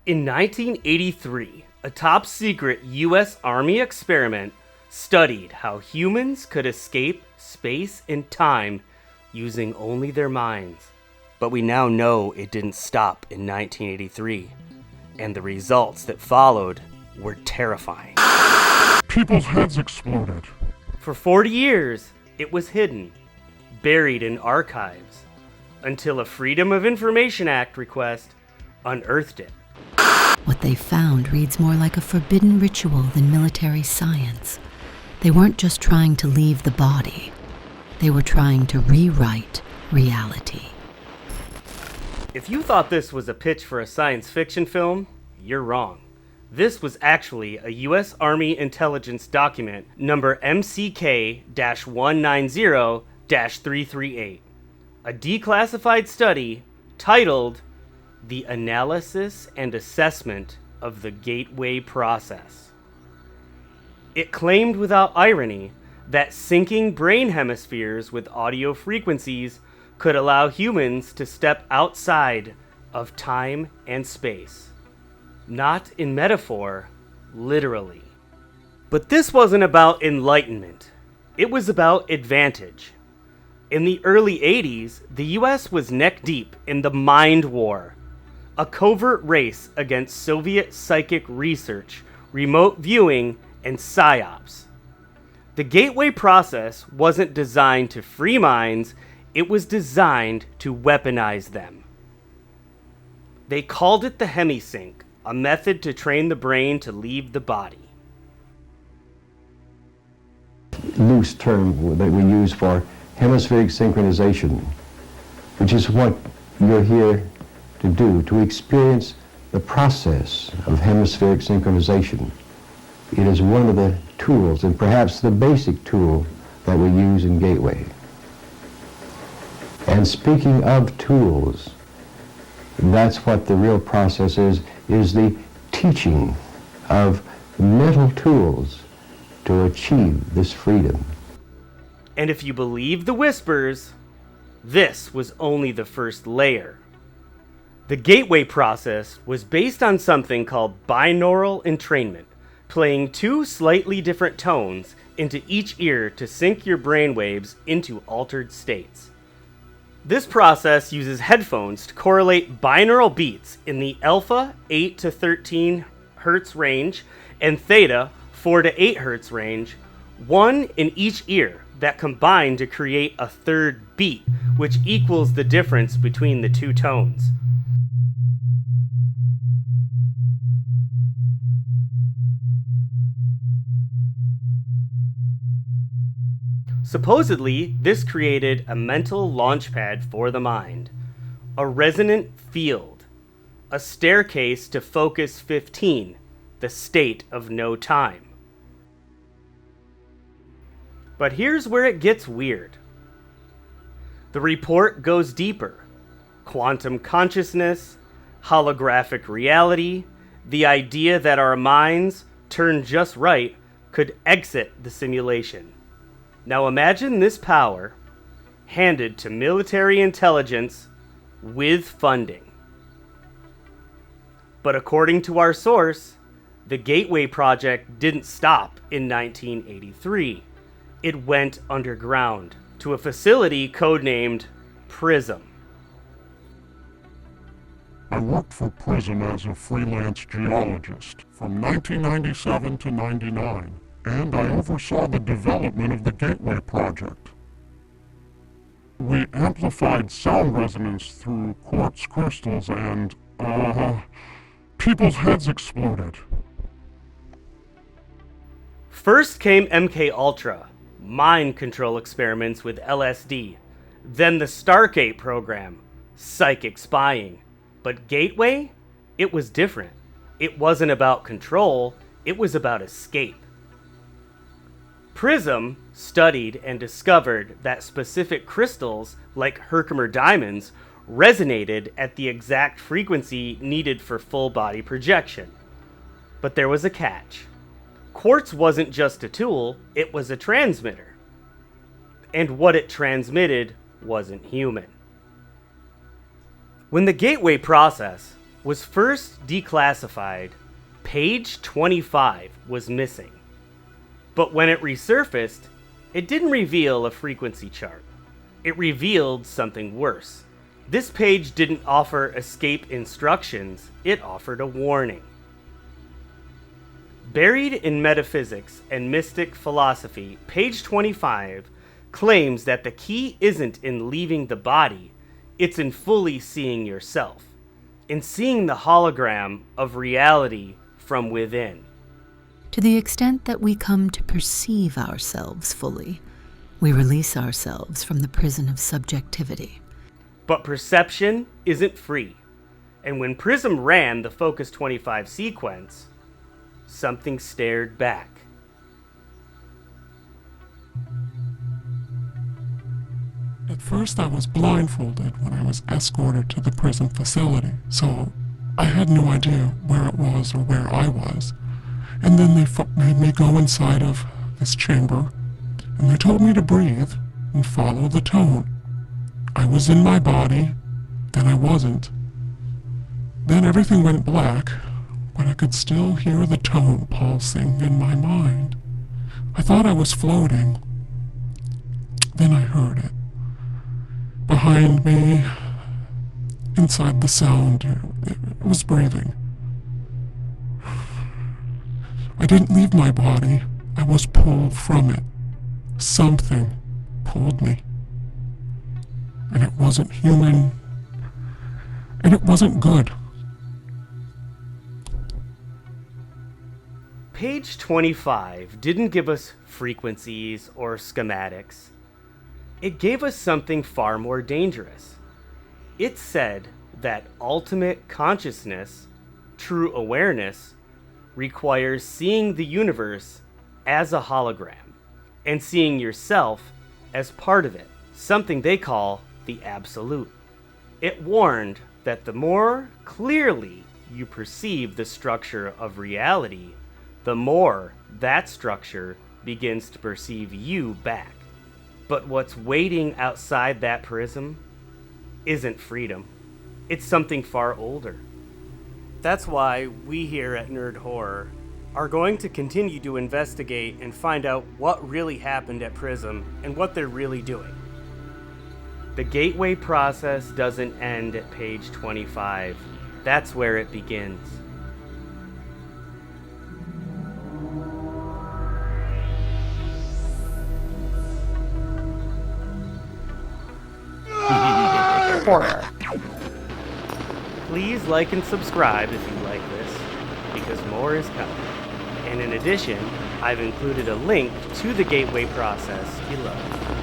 In 1983, a top-secret U.S. Army experiment studied how humans could escape space and time using only their minds. But we now know it didn't stop in 1983, and the results that followed were terrifying. People's heads exploded. For 40 years, it was hidden, buried in archives, until a Freedom of Information Act request unearthed it. What they found reads more like a forbidden ritual than military science. They weren't just trying to leave the body. They were trying to rewrite reality. If you thought this was a pitch for a science fiction film, you're wrong. This was actually a U.S. Army intelligence document number MCK-190-338, a declassified study titled The Analysis and Assessment of the Gateway Process. It claimed without irony that syncing brain hemispheres with audio frequencies could allow humans to step outside of time and space. Not in metaphor, literally. But this wasn't about enlightenment. It was about advantage. In the early 80s, the US was neck-deep in the Mind War, a covert race against Soviet psychic research, remote viewing, and psyops. The gateway process wasn't designed to free minds, it was designed to weaponize them. They called it the hemisync, a method to train the brain to leave the body. Loose term that we use for hemispheric synchronization, which is what you're here to do, to experience the process of hemispheric synchronization. It is one of the tools, and perhaps the basic tool, that we use in Gateway. And speaking of tools, that's what the real process is the teaching of mental tools to achieve this freedom. And if you believe the whispers, this was only the first layer. The gateway process was based on something called binaural entrainment, playing two slightly different tones into each ear to sync your brainwaves into altered states. This process uses headphones to correlate binaural beats in the alpha 8 to 13 Hz range and theta 4 to 8 Hz range, one in each ear, that combine to create a third beat, which equals the difference between the two tones. Supposedly, this created a mental launchpad for the mind, a resonant field, a staircase to Focus 15, the state of no time. But here's where it gets weird. The report goes deeper. Quantum consciousness, holographic reality, the idea that our minds, turned just right, could exit the simulation. Now imagine this power handed to military intelligence with funding. But according to our source, the Gateway Project didn't stop in 1983. It went underground to a facility codenamed PRISM. I worked for PRISM as a freelance geologist from 1997 to 99. And I oversaw the development of the Gateway Project. We amplified sound resonance through quartz crystals and, people's heads exploded. First came MK Ultra, mind control experiments with LSD. Then the Stargate program, psychic spying. But Gateway? It was different. It wasn't about control, it was about escape. PRISM studied and discovered that specific crystals, like Herkimer diamonds, resonated at the exact frequency needed for full-body projection. But there was a catch. Quartz wasn't just a tool, it was a transmitter. And what it transmitted wasn't human. When the gateway process, was first declassified, page 25 was missing. But when it resurfaced, it didn't reveal a frequency chart. It revealed something worse. This page didn't offer escape instructions, it offered a warning. Buried in metaphysics and mystic philosophy, page 25 claims that the key isn't in leaving the body, it's in fully seeing yourself, in seeing the hologram of reality from within. To the extent that we come to perceive ourselves fully, we release ourselves from the prison of subjectivity. But perception isn't free. And when Prism ran the Focus 25 sequence, something stared back. At first I was blindfolded when I was escorted to the prison facility, so I had no idea where it was or where I was. And then they made me go inside of this chamber, and they told me to breathe and follow the tone. I was in my body, then I wasn't. Then everything went black, but I could still hear the tone pulsing in my mind. I thought I was floating. Then I heard it. Behind me, inside the sound, it was breathing. I didn't leave my body. I was pulled from it. Something pulled me. And it wasn't human. And it wasn't good. Page 25 didn't give us frequencies or schematics. It gave us something far more dangerous. It said that ultimate consciousness, true awareness, requires seeing the universe as a hologram and seeing yourself as part of it, something they call the absolute. It warned that the more clearly you perceive the structure of reality, the more that structure begins to perceive you back. But what's waiting outside that prism isn't freedom. It's something far older. That's why we here at Nerd Horror are going to continue to investigate and find out what really happened at Prism and what they're really doing. The gateway process doesn't end at page 25. That's where it begins. Horror. Please like and subscribe if you like this, because more is coming. And in addition, I've included a link to the gateway process below.